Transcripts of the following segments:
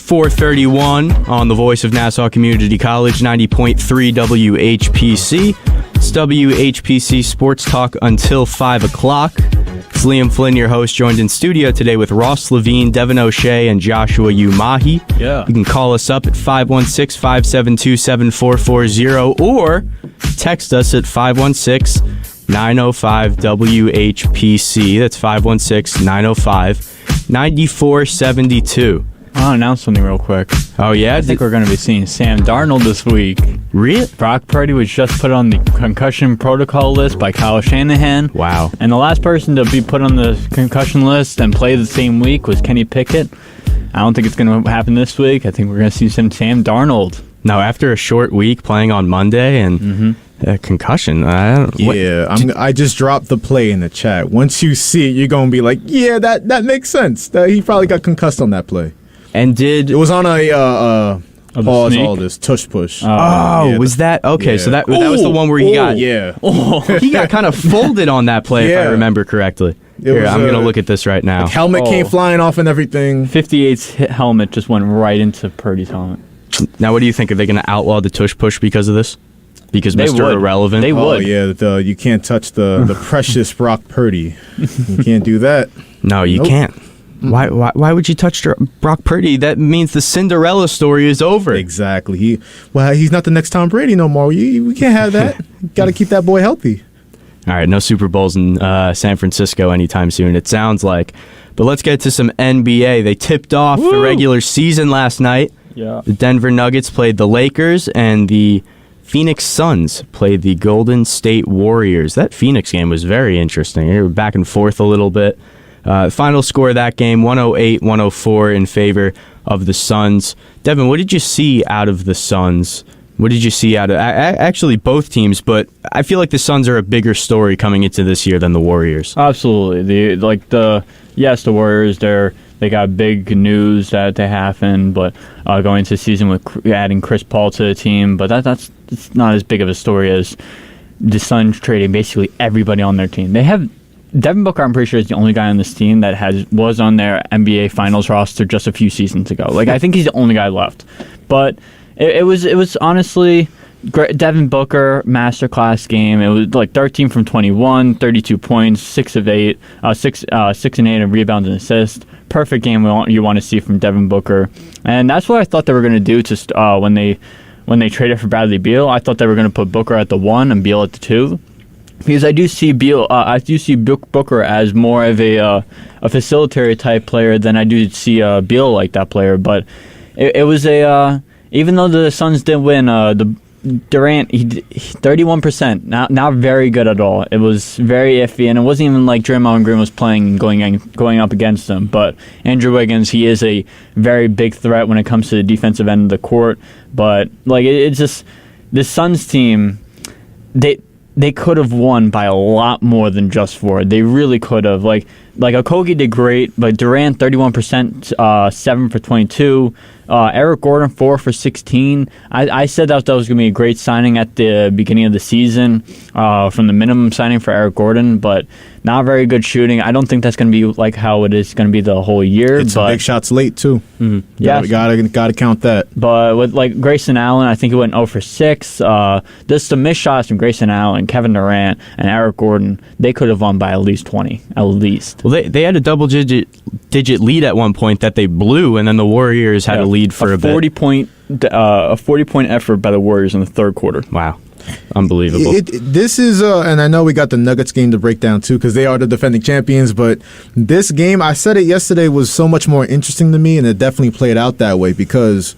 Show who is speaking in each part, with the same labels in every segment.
Speaker 1: 4:31 on the Voice of Nassau Community College, 90.3 WHPC. It's WHPC Sports Talk until 5 o'clock. It's Liam Flynn, your host, joined in studio today with Ross Levine, Devin O'Shea, and Joshua Umahi.
Speaker 2: Yeah.
Speaker 1: You can call us up at 516-572-7440 or text us at 516-905-WHPC. That's 516-905-9472.
Speaker 2: I'll announce something real quick.
Speaker 1: Oh, yeah?
Speaker 2: I think we're going to be seeing Sam Darnold this week.
Speaker 1: Really?
Speaker 2: Brock Purdy was just put on the concussion protocol list by Kyle Shanahan.
Speaker 1: Wow.
Speaker 2: And the last person to be put on the concussion list and play the same week was Kenny Pickett. I don't think it's going to happen this week. I think we're going to see some Sam Darnold.
Speaker 1: Now, after a short week playing on Monday and a concussion,
Speaker 3: I just dropped the play in the chat. Once you see it, you're going to be like, yeah, that makes sense. He probably got concussed on that play.
Speaker 1: And it
Speaker 3: was on a pause
Speaker 2: sneak?
Speaker 3: all this tush push.
Speaker 1: Was that okay? Yeah. So that was the one where he got he got kind of folded on that play, if I remember correctly. Here, I'm gonna look at this right now.
Speaker 3: Helmet came flying off and everything.
Speaker 2: 58's helmet just went right into Purdy's helmet.
Speaker 1: Now, what do you think? Are they gonna outlaw the tush push because of this? Because Mr. Irrelevant?
Speaker 2: They would.
Speaker 3: Oh yeah, you can't touch the precious Brock Purdy. You can't do that.
Speaker 1: No, you can't. Why would you touch Brock Purdy? That means the Cinderella story is over.
Speaker 3: Exactly. He's not the next Tom Brady no more. We can't have that. Got to keep that boy healthy.
Speaker 1: All right, no Super Bowls in San Francisco anytime soon, it sounds like. But let's get to some NBA. They tipped off the regular season last night.
Speaker 2: Yeah.
Speaker 1: The Denver Nuggets played the Lakers, and the Phoenix Suns played the Golden State Warriors. That Phoenix game was very interesting. They were back and forth a little bit. Final score of that game, 108-104 in favor of the Suns. Devin, what did you see out of the Suns? What did you see out of actually both teams? But I feel like the Suns are a bigger story coming into this year than the Warriors.
Speaker 2: Absolutely. The Warriors, they got big news that they happened, but going into the season with adding Chris Paul to the team, but that's not as big of a story as the Suns trading basically everybody on their team. They have Devin Booker, I'm pretty sure, is the only guy on this team that was on their NBA Finals roster just a few seasons ago. I think he's the only guy left. But it was honestly Devin Booker masterclass game. It was 13 from 21, 32 points, 6 of 8, 6 and 8 in rebounds and assists. Perfect game you want to see from Devin Booker, and that's what I thought they were going to do when they traded for Bradley Beal. I thought they were going to put Booker at the 1 and Beal at the 2. Because I do see Booker as more of a facilitator type player than I do see Beal like that player. But it was even though the Suns did win, the Durant 31%, not very good at all. It was very iffy, and it wasn't even like Draymond Green was playing going up against them. But Andrew Wiggins, he is a very big threat when it comes to the defensive end of the court. But it's just the Suns team, They could have won by a lot more than just 4. They really could have. Okogie did great, but Durant 31%, 7 for 22. Eric Gordon 4 for 16. I said that was going to be a great signing at the beginning of the season from the minimum signing for Eric Gordon, but not very good shooting. I don't think that's going to be like how it is going to be the whole year.
Speaker 3: It's big shots late too.
Speaker 1: Mm-hmm.
Speaker 3: Yeah, gotta count that.
Speaker 2: But with Grayson Allen, I think he went 0 for 6. There's some missed shots from Grayson Allen, Kevin Durant, and Eric Gordon. They could have won by at least 20, at least.
Speaker 1: Well, they had a double-digit lead at one point that they blew, and then the Warriors had a lead for a bit.
Speaker 2: 40-point effort by the Warriors in the third quarter.
Speaker 1: Wow. Unbelievable.
Speaker 3: This is, and I know we got the Nuggets game to break down too because they are the defending champions, but this game, I said it yesterday, was so much more interesting to me, and it definitely played out that way because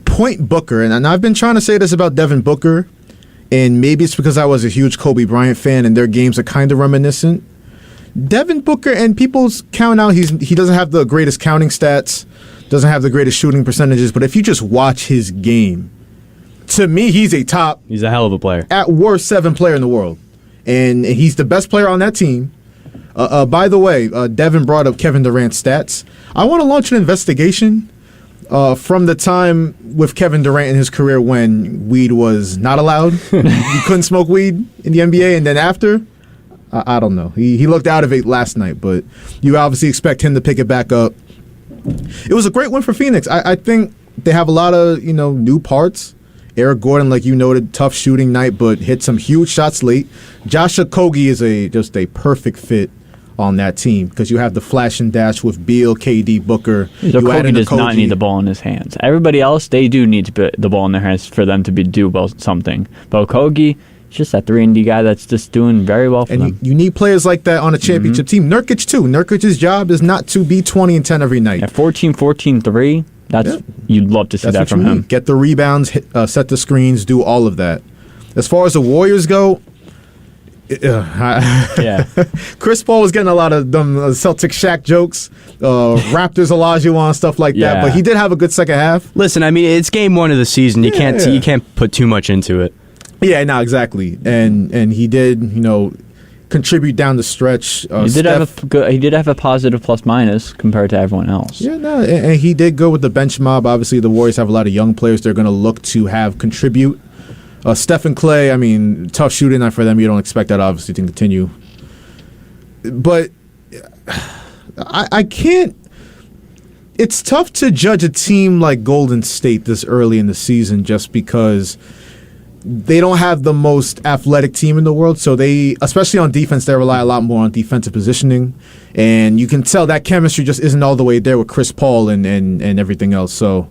Speaker 3: Point Booker, and I've been trying to say this about Devin Booker, and maybe it's because I was a huge Kobe Bryant fan and their games are kind of reminiscent. Devin Booker, and people's count out, he doesn't have the greatest counting stats, doesn't have the greatest shooting percentages, but if you just watch his game, to me, he's a
Speaker 1: hell of a player.
Speaker 3: At worst, 7 player in the world. And he's the best player on that team. By the way, Devin brought up Kevin Durant's stats. I want to launch an investigation from the time with Kevin Durant in his career when weed was not allowed. You couldn't smoke weed in the NBA. And then after, I don't know. He looked out of it last night, but you obviously expect him to pick it back up. it was a great win for Phoenix. I think they have a lot of new parts. Eric Gordon, like you noted, tough shooting night, but hit some huge shots late. Joshua Umahi is just a perfect fit on that team because you have the flash and dash with Beal, KD, Booker.
Speaker 2: Kogi does not need the ball in his hands. Everybody else, they do need the ball in their hands for them to do something. But Kogi, he's just that 3-and-D guy that's just doing very well for them.
Speaker 3: You need players like that on a championship team. Nurkic, too. Nurkic's job is not to be 20 and 10 every night.
Speaker 2: 14-14-3, you'd love to see that from him.
Speaker 3: Get the rebounds, set the screens, do all of that. As far as the Warriors go, Chris Paul was getting a lot of them Celtics Shaq jokes, Raptors Olajuwon, stuff like that. But he did have a good second half.
Speaker 1: Listen, I mean, it's game one of the season. You can't put too much into it.
Speaker 3: Yeah, no, exactly. And he did, contribute down the stretch.
Speaker 2: He did have a positive plus minus compared to everyone else.
Speaker 3: Yeah, no, and he did go with the bench mob. Obviously, the Warriors have a lot of young players they're going to look to have contribute. Steph and Clay, I mean, tough shooting night for them. You don't expect that, obviously, to continue. But I can't... It's tough to judge a team like Golden State this early in the season just because they don't have the most athletic team in the world. So they, especially on defense, they rely a lot more on defensive positioning. And you can tell that chemistry just isn't all the way there with Chris Paul and everything else. So...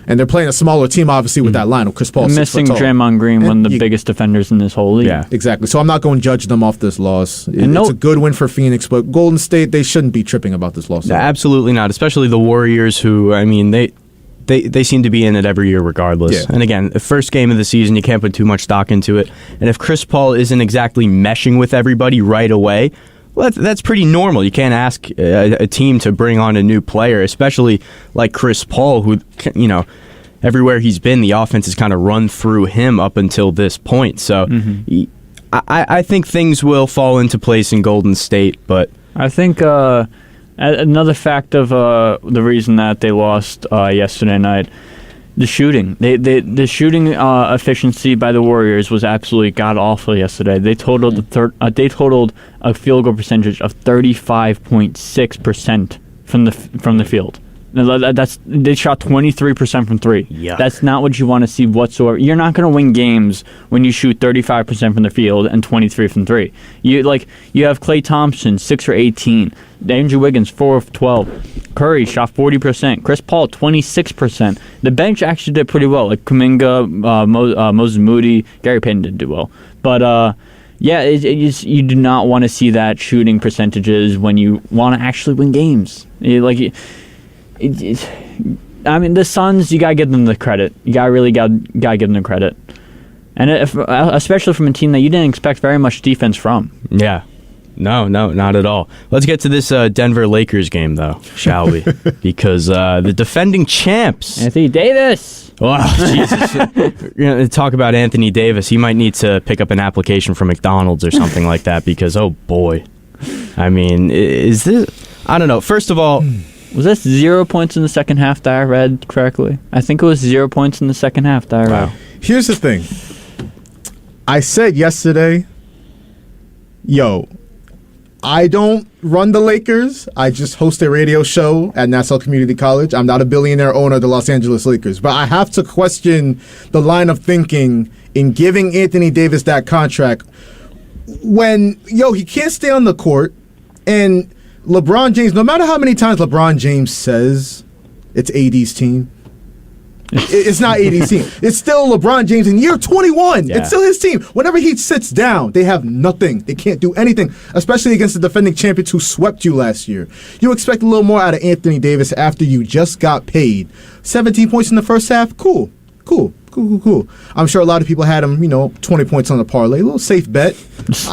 Speaker 3: And they're playing a smaller team, obviously, with that line of Chris Paul.
Speaker 2: Missing Draymond Green, one of the biggest defenders in this whole league.
Speaker 3: Yeah, exactly. So I'm not going to judge them off this loss. It's a good win for Phoenix, but Golden State, they shouldn't be tripping about this loss.
Speaker 1: No, absolutely not, especially the Warriors, who, I mean, they seem to be in it every year regardless. Yeah. And again, the first game of the season, you can't put too much stock into it. And if Chris Paul isn't exactly meshing with everybody right away, well, that's pretty normal. You can't ask a team to bring on a new player, especially like Chris Paul, who, everywhere he's been, the offense has kind of run through him up until this point. So I think things will fall into place in Golden State. But
Speaker 2: I think another fact of the reason that they lost yesterday night, the shooting. The shooting efficiency by the Warriors was absolutely god awful yesterday. They totaled a field goal percentage of 35.6% from the field. They shot 23% from three.
Speaker 1: Yeah.
Speaker 2: That's not what you want to see whatsoever. You're not going to win games when you shoot 35% from the field and 23 from three. You have Klay Thompson 6 for 18, Andrew Wiggins 4 of 12, Curry shot 40%, Chris Paul 26%. The bench actually did pretty well. Like Kuminga, Moses Moody, Gary Payton didn't do well, but you do not want to see that shooting percentages when you want to actually win games. I mean, the Suns, you gotta give them the credit. You gotta give them the credit, and especially from a team that you didn't expect very much defense from.
Speaker 1: Yeah, no, not at all. Let's get to this Denver Lakers game, though, shall we? Because the defending champs,
Speaker 2: Anthony Davis.
Speaker 1: Oh, Jesus! You're gonna talk about Anthony Davis. He might need to pick up an application for McDonald's or something like that. Because oh boy, I mean, is this? I don't know. First of all.
Speaker 2: Was this 0 points in the second half that I read correctly? I think it was 0 points in the second half that I read. Wow.
Speaker 3: Here's the thing. I said yesterday, I don't run the Lakers. I just host a radio show at Nassau Community College. I'm not a billionaire owner of the Los Angeles Lakers. But I have to question the line of thinking in giving Anthony Davis that contract when, he can't stay on the court and LeBron James, no matter how many times LeBron James says it's AD's team, it's not AD's team. It's still LeBron James in year 21. Yeah. It's still his team. Whenever he sits down, they have nothing. They can't do anything, especially against the defending champions who swept you last year. You expect a little more out of Anthony Davis after you just got paid. 17 points in the first half? Cool. I'm sure a lot of people had him, 20 points on the parlay. A little safe bet.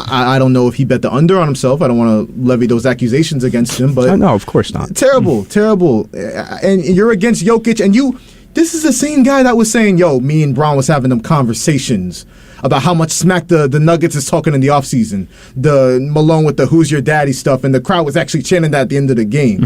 Speaker 3: I don't know if he bet the under on himself. I don't want to levy those accusations against him. But
Speaker 1: no, of course not.
Speaker 3: Terrible. And you're against Jokic, and this is the same guy that was saying, me and Braun was having them conversations about how much smack the Nuggets is talking in the offseason. The Malone with the who's your daddy stuff, and the crowd was actually chanting that at the end of the game.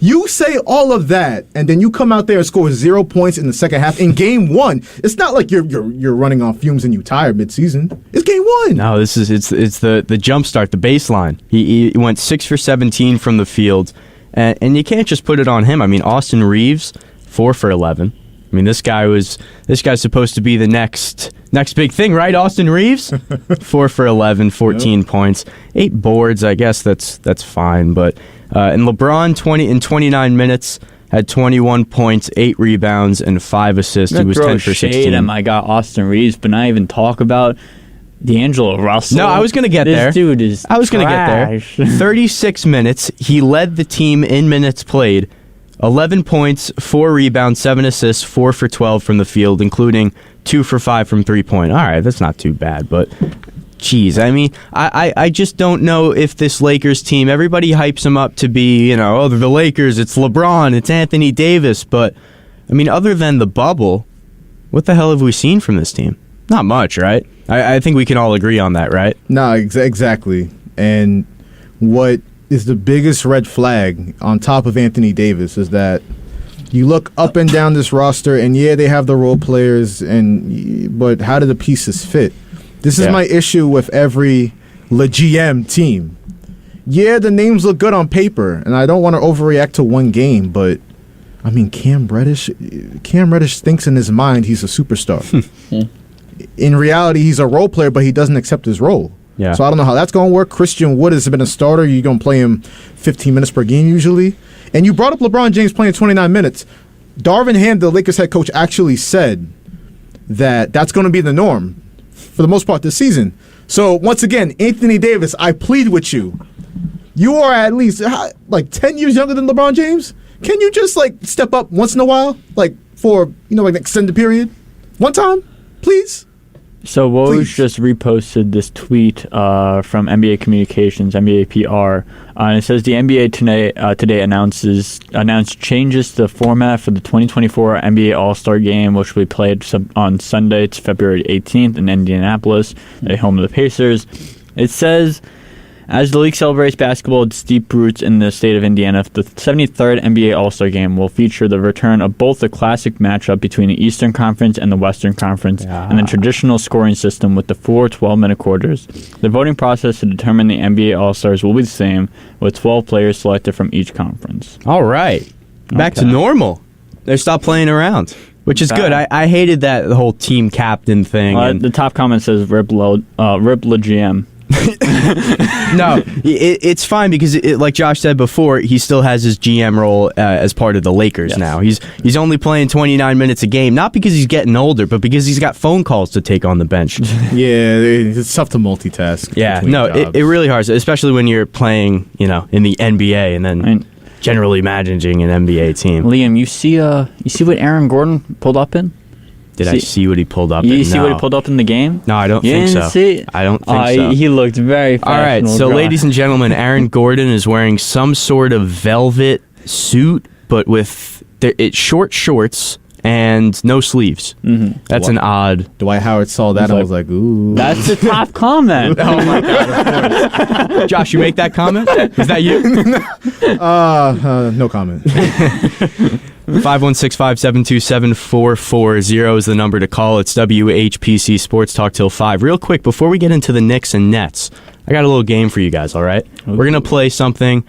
Speaker 3: You say all of that, and then you come out there and score 0 points in the second half in game one. It's not like you're running on fumes and you tired midseason. It's game one.
Speaker 1: No, it's the jump start, the baseline. He went 6 for 17 from the field, and you can't just put it on him. I mean, Austin Reeves, 4 for 11. I mean, this guy's supposed to be the next big thing, right? Austin Reeves, 4 for 11, 14 points, 8 boards. I guess that's fine. But and LeBron, in 29 minutes, had 21 points, 8 rebounds, and 5 assists. He was 10 for 16.
Speaker 2: I got Austin Reeves, but not even talk about D'Angelo Russell.
Speaker 1: No, I was going to get there.
Speaker 2: This dude is
Speaker 1: I was going to get there. 36 minutes. He led the team in minutes played. 11 points, 4 rebounds, 7 assists, 4 for 12 from the field, including 2 for 5 from three-point. All right, that's not too bad, but geez, I mean, I just don't know if this Lakers team, everybody hypes them up to be, they're the Lakers, it's LeBron, it's Anthony Davis, but, I mean, other than the bubble, what the hell have we seen from this team? Not much, right? I think we can all agree on that, right?
Speaker 3: No, exactly. And what is the biggest red flag on top of Anthony Davis is that you look up and down this roster, and yeah, they have the role players, but how do the pieces fit? This is my issue with every GM team. Yeah, the names look good on paper, and I don't want to overreact to one game, but I mean, Cam Reddish thinks in his mind he's a superstar. In reality, he's a role player, but he doesn't accept his role.
Speaker 1: Yeah.
Speaker 3: So I don't know how that's going to work. Christian Wood has been a starter. You're going to play him 15 minutes per game usually. And you brought up LeBron James playing 29 minutes. Darvin Ham, the Lakers head coach, actually said that that's going to be the norm for the most part this season. So once again, Anthony Davis, I plead with you. You are at least 10 years younger than LeBron James. Can you just step up once in a while, for an extended period, one time, please?
Speaker 2: So Woj just reposted this tweet from NBA Communications, NBA PR, and it says the NBA today announced changes to the format for the 2024 NBA All-Star Game, which will be played on Sunday. It's February 18th in Indianapolis, the home of the Pacers. It says, as the league celebrates basketball's deep roots in the state of Indiana, the 73rd NBA All-Star Game will feature the return of both the classic matchup between the Eastern Conference and the Western Conference, and the traditional scoring system with the 4 12-minute quarters. The voting process to determine the NBA All-Stars will be the same, with 12 players selected from each conference.
Speaker 1: All right. Back to normal. They stopped playing around, which is good. I hated the whole team captain thing.
Speaker 2: The top comment says, Rip LeGM.
Speaker 1: No, it's fine because, like Josh said before, he still has his GM role as part of the Lakers now. He's only playing 29 minutes a game, not because he's getting older, but because he's got phone calls to take on the bench.
Speaker 3: Yeah, it's tough to multitask.
Speaker 1: Yeah, no, it really hard, especially when you're playing, in the NBA and then generally managing an NBA team.
Speaker 2: Liam, you see what Aaron Gordon pulled up in?
Speaker 1: Did I see what he pulled up?
Speaker 2: You see what he pulled up in the game?
Speaker 1: No, I don't think so.
Speaker 2: See?
Speaker 1: I don't think so.
Speaker 2: He looked very fashionable.
Speaker 1: All right, so ladies and gentlemen, Aaron Gordon is wearing some sort of velvet suit, but with short shorts and no sleeves. Mm-hmm. That's an odd...
Speaker 3: Dwight Howard saw that and was like, ooh.
Speaker 2: That's the top comment.
Speaker 1: Oh, my God, of course. Josh, you make that comment? Is that you?
Speaker 3: No comment.
Speaker 1: 516-572-7440 is the number to call. It's WHPC Sports Talk till 5. Real quick, before we get into the Knicks and Nets, I got a little game for you guys, all right? Ooh. We're going to play something.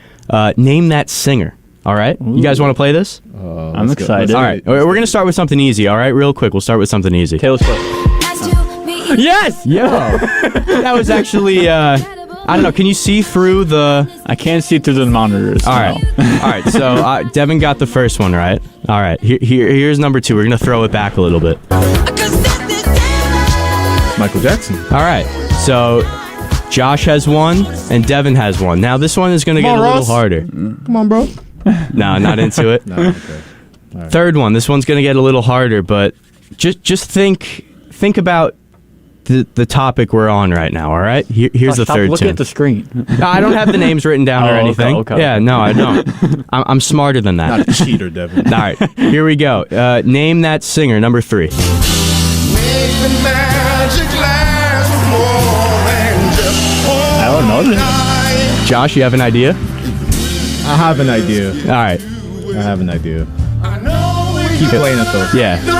Speaker 1: Name that singer, all right? Ooh. You guys want to play this?
Speaker 2: I'm excited.
Speaker 1: All right, we're going to start with something easy, all right? Real quick, we'll start with something easy.
Speaker 2: Taylor Swift. Yes!
Speaker 1: Yo! That was actually... I don't know. Can you see through the...
Speaker 2: I can't see through the monitors.
Speaker 1: All right. All right. So Devin got the first one, right? All right. Here's number 2. We're going to throw it back a little bit.
Speaker 3: Michael Jackson.
Speaker 1: All right. So Josh has one and Devin has one. Now this one is going to get a little harder.
Speaker 3: Come on, bro.
Speaker 1: No, not into it.
Speaker 3: No, okay. All right.
Speaker 1: Third one. This one's going to get a little harder, but just think about the topic we're on right now, all right? Here's the third
Speaker 2: Look
Speaker 1: tune.
Speaker 2: at the screen.
Speaker 1: No, I don't have the names written down or anything.
Speaker 2: Okay.
Speaker 1: Yeah, no, I don't. I'm smarter than that.
Speaker 3: Not a cheater, Devin.
Speaker 1: All right, here we go. Name that singer, number 3.
Speaker 4: Make the magic last more than just
Speaker 2: I don't know this.
Speaker 1: Josh, you have an idea?
Speaker 3: I have an idea.
Speaker 1: All right.
Speaker 3: I have an idea.
Speaker 4: know we
Speaker 3: Keep playing it, though.
Speaker 1: Yeah.
Speaker 4: do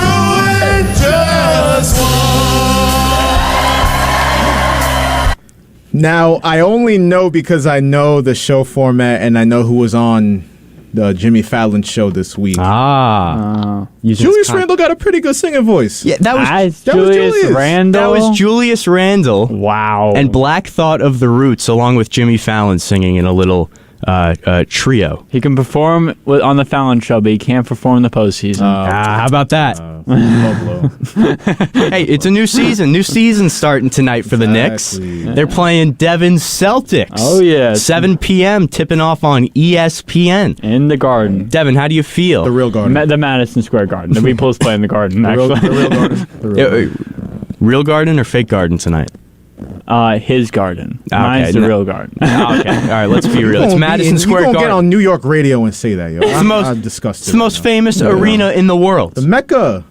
Speaker 4: it just once.
Speaker 3: Now, I only know because I know the show format and I know who was on the Jimmy Fallon show this week.
Speaker 1: Using
Speaker 3: Julius Randle got a pretty good singing voice.
Speaker 1: Yeah, that was
Speaker 2: Julius Randle.
Speaker 1: That was Julius Randle.
Speaker 2: Wow.
Speaker 1: And Black Thought of the Roots, along with Jimmy Fallon singing in a little trio.
Speaker 2: He can perform on the Fallon show, but he can't perform in the postseason.
Speaker 1: How about that?
Speaker 3: Low.
Speaker 1: Hey, it's a new season. New season starting tonight for the Knicks. They're playing Devon's Celtics.
Speaker 2: Oh, yeah.
Speaker 1: 7 p.m. tipping off on ESPN.
Speaker 2: In the Garden.
Speaker 1: Devin, how do you feel?
Speaker 3: The real Garden.
Speaker 2: The Madison Square Garden. The Repulse play in the Garden, actually.
Speaker 3: The real Garden. The real Garden.
Speaker 1: Real Garden or fake Garden tonight?
Speaker 2: His garden.
Speaker 1: Okay,
Speaker 2: Mine's the real garden.
Speaker 1: Okay, all right, let's be real. It's Madison Square
Speaker 3: You're
Speaker 1: Garden.
Speaker 3: get on New York radio and say that, yo. I'm disgusted.
Speaker 1: It's the most famous arena in the world.
Speaker 3: The Mecca.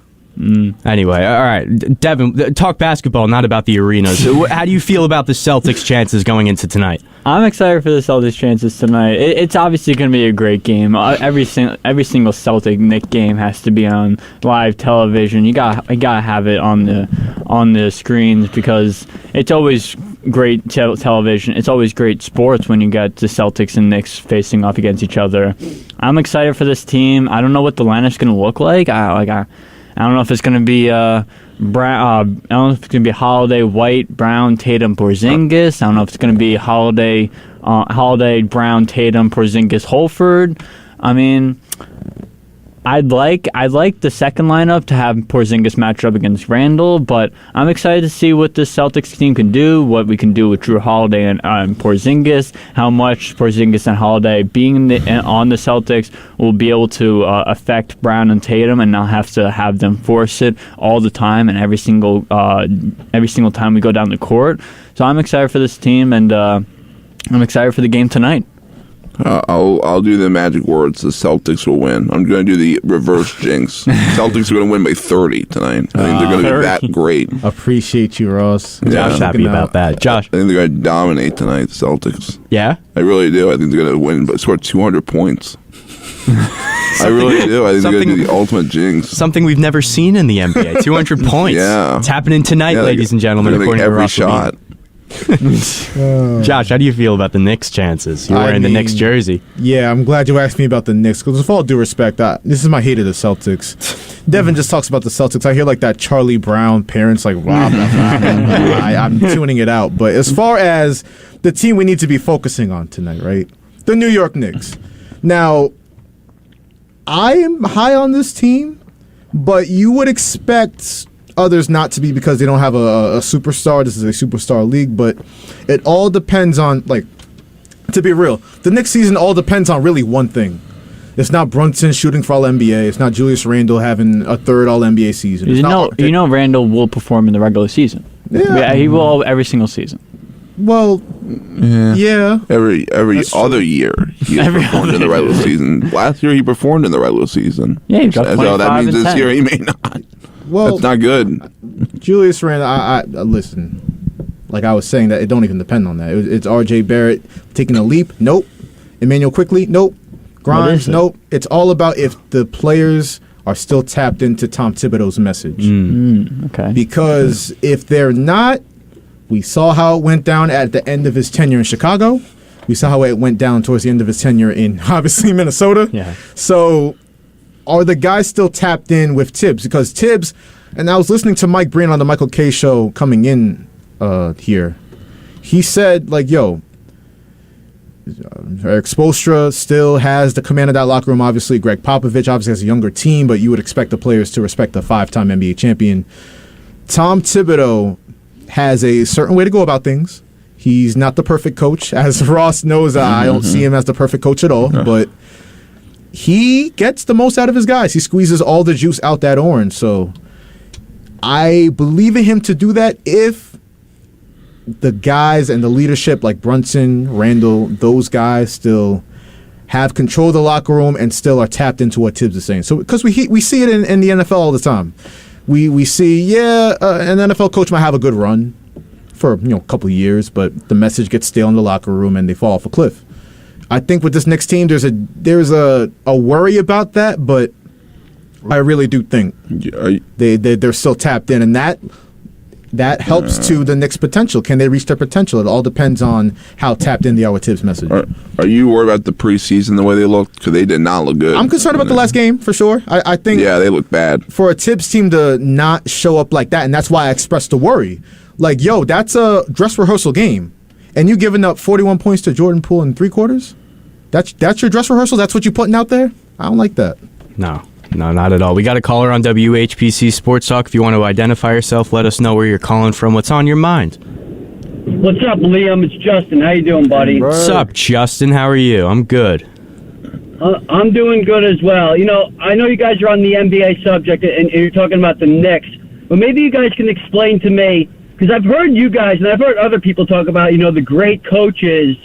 Speaker 1: Anyway, all right, Devin, talk basketball, not about the arenas. So how do you feel about the Celtics' chances going into tonight?
Speaker 2: I'm excited for the Celtics' chances tonight. It's obviously going to be a great game. Every single Celtic Knick game has to be on live television. You got to have it on the screens because it's always great television. It's always great sports when you got the Celtics and Knicks facing off against each other. I'm excited for this team. I don't know what the lineup's going to look like. I don't know if it's going to be I don't know if it's going to be Holiday, White, Brown, Tatum, Porzingis. I don't know if it's going to be Holiday, Brown, Tatum, Porzingis, Holford. I mean, I'd like the second lineup to have Porzingis match up against Randle, but I'm excited to see what the Celtics team can do, what we can do with Drew Holiday and Porzingis, how much Porzingis and Holiday being on the Celtics will be able to affect Brown and Tatum and not have to have them force it all the time and every single time we go down the court. So I'm excited for this team, and I'm excited for the game tonight.
Speaker 5: I'll do the magic words. The Celtics will win. I'm going to do the reverse jinx. Celtics are going to win by 30 tonight. I think they're going to be that great.
Speaker 3: Appreciate you, Ross.
Speaker 1: Josh, happy about that. Josh,
Speaker 5: I think they're going to dominate tonight, the Celtics.
Speaker 1: Yeah?
Speaker 5: I really do. I think they're going to win, but score 200 points. I really do. I think they're going to do the ultimate jinx.
Speaker 1: Something we've never seen in the NBA. 200 points.
Speaker 5: Yeah.
Speaker 1: It's happening tonight, ladies and gentlemen,
Speaker 5: they're
Speaker 1: according
Speaker 5: gonna
Speaker 1: to
Speaker 5: make
Speaker 1: Ross
Speaker 5: every
Speaker 1: Levine.
Speaker 5: shot.
Speaker 1: Josh, how do you feel about the Knicks' chances? You're wearing the Knicks jersey.
Speaker 3: Yeah, I'm glad you asked me about the Knicks because with all due respect, this is my hate of the Celtics. Devin just talks about the Celtics. I hear like that Charlie Brown parents like, wow, I'm tuning it out. But as far as the team we need to be focusing on tonight, right? The New York Knicks. Now, I am high on this team, but you would expect others not to be because they don't have a superstar. This is a superstar league, but it all depends on, like, to be real, the next season all depends on really one thing. It's not Brunson shooting for All-NBA. It's not Julius Randle having a third All-NBA season.
Speaker 2: You know Randle will perform in the regular season.
Speaker 3: Yeah.
Speaker 2: He will every single season.
Speaker 3: Well, yeah.
Speaker 5: Every other year he performed in the regular season. Last year he performed in the regular season.
Speaker 2: Yeah, he dropped 25
Speaker 5: so that means
Speaker 2: and
Speaker 5: this
Speaker 2: 10.
Speaker 5: year he may not.
Speaker 3: Well,
Speaker 5: that's not good.
Speaker 3: Julius Randle, I listen, like I was saying, that it don't even depend on that. It's RJ Barrett taking a leap. Nope. Emmanuel Quickley. Nope. Grimes. Nope. It's all about if the players are still tapped into Tom Thibodeau's message.
Speaker 2: Okay.
Speaker 3: Because if they're not, we saw how it went down at the end of his tenure in Chicago. We saw how it went down towards the end of his tenure in, obviously, Minnesota.
Speaker 1: Yeah.
Speaker 3: So are the guys still tapped in with Tibbs? Because Tibbs, and I was listening to Mike Breen on the Michael K show coming in here. He said, like, yo, Eric Spoelstra still has the command of that locker room. Obviously, Greg Popovich obviously has a younger team, but you would expect the players to respect the 5-time NBA champion. Tom Thibodeau has a certain way to go about things. He's not the perfect coach. As Ross knows, I don't see him as the perfect coach at all, but he gets the most out of his guys. He squeezes all the juice out that orange. So I believe in him to do that if the guys and the leadership like Brunson, Randle, those guys still have control of the locker room and still are tapped into what Tibbs is saying. So because we see it in the NFL all the time. We see, an NFL coach might have a good run for a couple of years, but the message gets stale in the locker room and they fall off a cliff. I think with this next team, there's a worry about that, but I really do think they're still tapped in, and that that helps to the Knicks' potential. Can they reach their potential? It all depends on how tapped in they are with Tibbs' message.
Speaker 5: Are you worried about the preseason, the way they looked? Because they did not look good.
Speaker 3: I'm concerned about the last game, for sure. I think
Speaker 5: they look bad.
Speaker 3: For a Tibbs team to not show up like that, and that's why I expressed the worry. Like, yo, that's a dress rehearsal game, and you giving up 41 points to Jordan Poole in 3 quarters? That's your dress rehearsal? That's what you putting out there? I don't like that.
Speaker 1: No, not at all. We got a caller on WHPC Sports Talk. If you want to identify yourself, let us know where you're calling from. What's on your mind?
Speaker 6: What's up, Liam? It's Justin. How you doing, buddy?
Speaker 1: What's up, Justin? How are you? I'm good.
Speaker 6: I'm doing good as well. You know, I know you guys are on the NBA subject, and you're talking about the Knicks, but maybe you guys can explain to me, because I've heard you guys, and I've heard other people talk about, the great coaches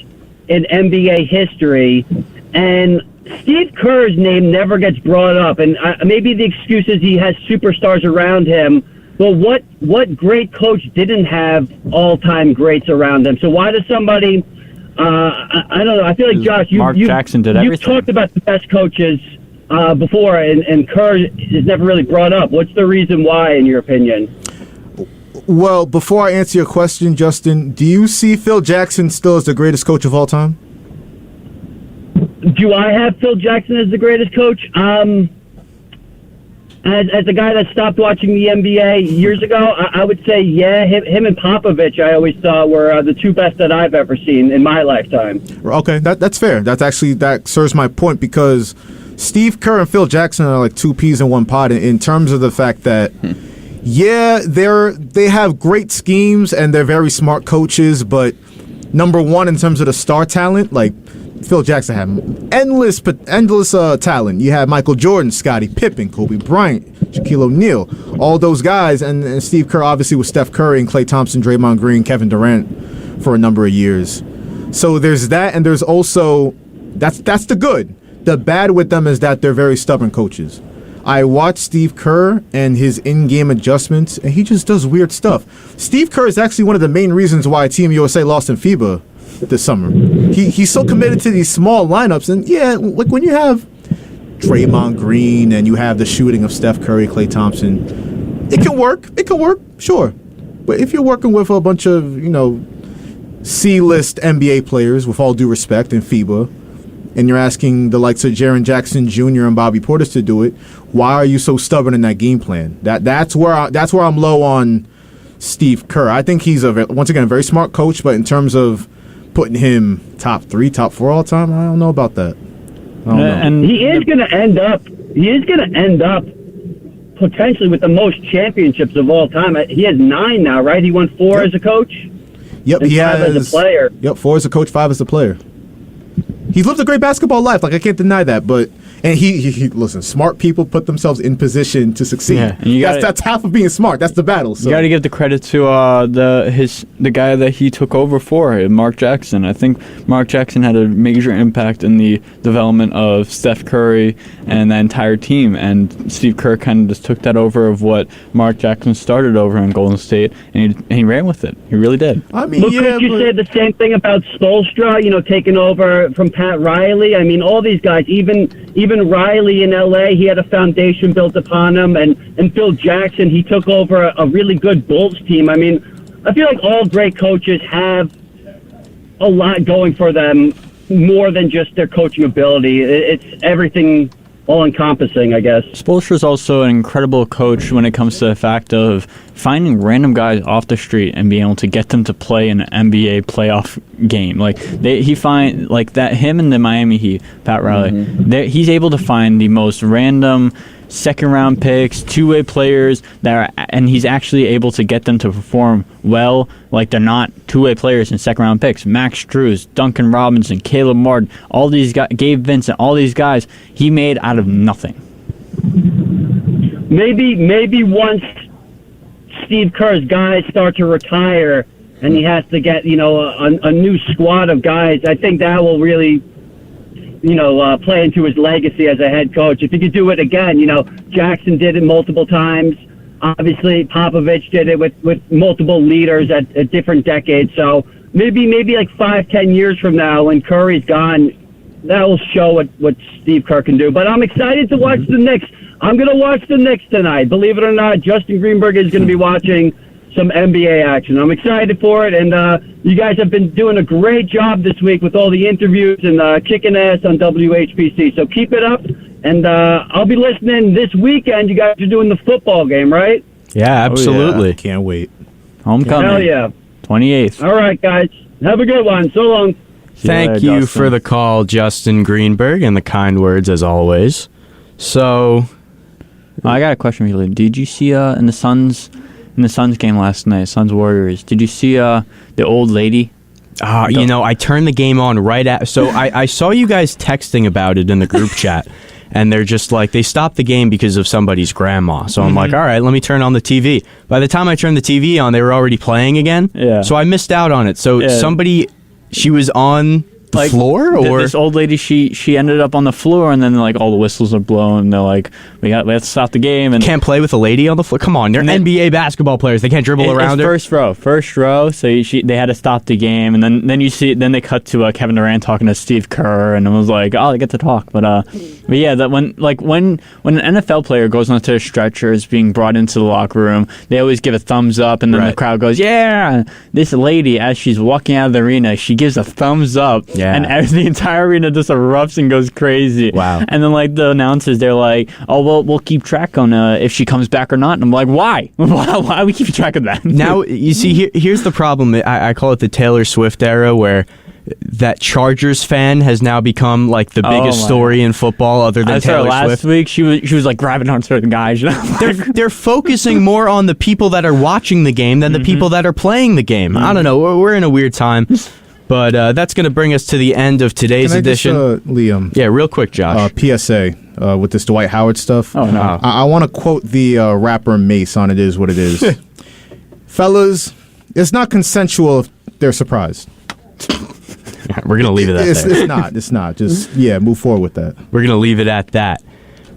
Speaker 6: in NBA history, and Steve Kerr's name never gets brought up, and maybe the excuse is he has superstars around him. But what great coach didn't have all-time greats around him? So why does somebody? I don't know. I feel like Josh,
Speaker 2: Mark Jackson did everything.
Speaker 6: You've talked about the best coaches before, and Kerr is never really brought up. What's the reason why, in your opinion?
Speaker 3: Well, before I answer your question, Justin, do you see Phil Jackson still as the greatest coach of all time?
Speaker 6: Do I have Phil Jackson as the greatest coach? As a guy that stopped watching the NBA years ago, I would say, yeah, him and Popovich I always thought were the 2 best that I've ever seen in my lifetime. Okay,
Speaker 3: that's fair. That serves my point, because Steve Kerr and Phil Jackson are like 2 peas in 1 pod in terms of the fact that, yeah, they have great schemes and they're very smart coaches, but number one, in terms of the star talent, like Phil Jackson had endless talent. You had Michael Jordan, Scottie Pippen, Kobe Bryant, Shaquille O'Neal, all those guys, and Steve Kerr obviously with Steph Curry and Klay Thompson, Draymond Green, Kevin Durant for a number of years. So there's that, and there's also that's the good. The bad with them is that they're very stubborn coaches. I watched Steve Kerr and his in-game adjustments, and he just does weird stuff. Steve Kerr is actually one of the main reasons why Team USA lost in FIBA this summer. He's so committed to these small lineups, and yeah, like when you have Draymond Green and you have the shooting of Steph Curry, Klay Thompson, it can work. It can work, sure. But if you're working with a bunch of, C-list NBA players, with all due respect, in FIBA, and you're asking the likes of Jaren Jackson Jr. and Bobby Portis to do it, why are you so stubborn in that game plan? That's where I'm low on Steve Kerr. I think he's once again a very smart coach, but in terms of putting him top 3, top 4 all time, I don't know about that. I don't know.
Speaker 6: And he is going to end up potentially with the most championships of all time. He has 9 now, right? He won 4 as a coach.
Speaker 3: Yep,
Speaker 6: and
Speaker 3: he
Speaker 6: 5
Speaker 3: has
Speaker 6: as a player.
Speaker 3: Yep, 4 as a coach, 5 as a player. He's lived a great basketball life. Like, I can't deny that. But he listen, smart people put themselves in position to succeed. Yeah, that's half of being smart. That's the battle. So.
Speaker 2: You got to give the credit to the guy that he took over for, Mark Jackson. I think Mark Jackson had a major impact in the development of Steph Curry and the entire team. And Steve Kerr kind of just took that over of what Mark Jackson started over in Golden State, and he ran with it. He really did.
Speaker 6: I mean, could you say the same thing about Spoelstra? Taking over from Pat Riley. I mean, all these guys, even Riley in L.A., he had a foundation built upon him, and Phil Jackson, he took over a really good Bulls team. I mean, I feel like all great coaches have a lot going for them, more than just their coaching ability. It's everything all-encompassing, I guess.
Speaker 2: Spoelstra is also an incredible coach when it comes to the fact of finding random guys off the street and being able to get them to play an NBA playoff game. Like him and the Miami Heat, Pat Riley, he's able to find the most random second-round picks, two-way players and he's actually able to get them to perform well, like they're not two-way players and second-round picks. Max Strus, Duncan Robinson, Caleb Martin, all these guys, Gabe Vincent, all these guys, he made out of nothing.
Speaker 6: Maybe once Steve Kerr's guys start to retire and he has to get a new squad of guys, I think that will really play into his legacy as a head coach. If he could do it again, Jackson did it multiple times. Obviously, Popovich did it with multiple leaders at different decades. So maybe like 5-10 years from now, when Curry's gone, that will show what Steve Kerr can do. But I'm excited to watch the Knicks. I'm going to watch the Knicks tonight. Believe it or not, Justin Greenberg is going to be watching. some NBA action. I'm excited for it, and you guys have been doing a great job this week with all the interviews and kicking ass on WHPC. So keep it up, and I'll be listening this weekend. You guys are doing the football game, right?
Speaker 1: Yeah, absolutely.
Speaker 3: Oh, yeah. Can't wait.
Speaker 2: Homecoming.
Speaker 6: Hell yeah.
Speaker 2: 28th.
Speaker 6: All right, guys. Have a good one. So long.
Speaker 1: Thank
Speaker 2: you
Speaker 1: you
Speaker 2: later,
Speaker 1: for the call, Justin Greenberg, and the kind words as always. So,
Speaker 2: I got a question for you. Did you see in the Suns game last night, Suns Warriors? Did you see the old lady?
Speaker 1: I turned the game on right at. So I saw you guys texting about it in the group chat, and they're just like, they stopped the game because of somebody's grandma. So I'm like, all right, let me turn on the TV. By the time I turned the TV on, they were already playing again.
Speaker 2: Yeah.
Speaker 1: So I missed out on it. So
Speaker 2: Yeah.
Speaker 1: she was on the floor, or
Speaker 2: this old lady, she ended up on the floor, and then like all the whistles are blown, and they're like, we have to stop the game, and
Speaker 1: can't play with a lady on the floor. Come on, they're NBA basketball players. They can't dribble around her.
Speaker 2: First row. So they had to stop the game, and then they cut to Kevin Durant talking to Steve Kerr, and it was like, oh, they get to talk. But yeah, that when an NFL player goes onto a stretcher, is being brought into the locker room, they always give a thumbs up, and then the crowd goes, yeah. This lady, as she's walking out of the arena, she gives a thumbs up.
Speaker 1: Yeah.
Speaker 2: And the entire arena just erupts and goes crazy.
Speaker 1: Wow.
Speaker 2: And then like the announcers, they're like, oh, well, we'll keep track on if she comes back or not. And I'm like, why? Why we keep track of that?
Speaker 1: Now, you see, here's the problem. I call it the Taylor Swift era, where that Chargers fan has now become like the biggest story in football other than Taylor
Speaker 2: last
Speaker 1: Swift.
Speaker 2: Week, she was like grabbing on certain guys.
Speaker 1: They're focusing more on the people that are watching the game than the people that are playing the game. I don't know. We're in a weird time. But that's going to bring us to the end of today's edition.
Speaker 3: Liam.
Speaker 1: Yeah, real quick, Josh.
Speaker 3: PSA with this Dwight Howard stuff.
Speaker 2: Oh, no.
Speaker 3: I want to quote the rapper Mace on It Is What It Is. Fellas, it's not consensual if they're surprised.
Speaker 1: We're going to leave it at that.
Speaker 3: It's not. Just, move forward with that.
Speaker 1: We're going to leave it at that.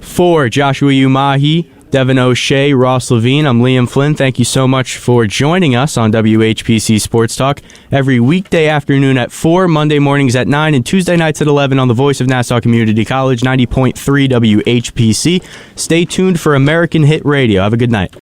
Speaker 1: For Joshua Umahi, Devin O'Shea, Ross Levine, I'm Liam Flynn. Thank you so much for joining us on WHPC Sports Talk every weekday afternoon at 4, Monday mornings at 9, and Tuesday nights at 11 on the Voice of Nassau Community College, 90.3 WHPC. Stay tuned for American Hit Radio. Have a good night.